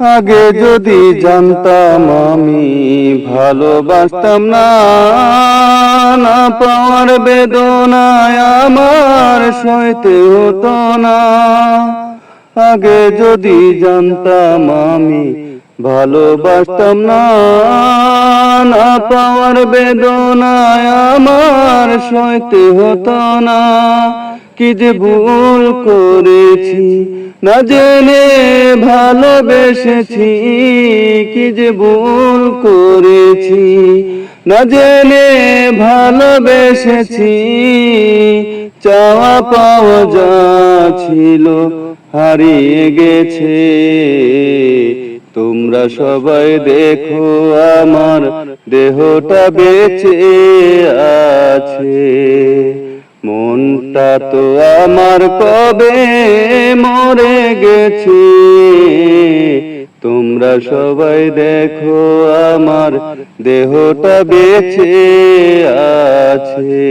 আগে যদি জানতাম আমি ভালোবাসতাম না, না পাওয়ার বেদনায় আমার সইতে হতো না। আগে যদি জানতাম আমি ভালোবাসতাম না, না পাওয়ার বেদনায় আমার সইতে হতো না। কি যে ভুল করেছি না জেনে ভালোবেসেছি, কি যে ভুল করেছি না জেনে ভালোবেসেছি। চাওয়া পাওয়া যা ছিল হারিয়ে গেছে। তোমরা সবাই দেখো আমার দেহটা বেঁচে আছে, মনটা তো আমার কবে মরে গেছে। তোমরা সবাই দেখো আমার দেহটা বেঁচে আছে।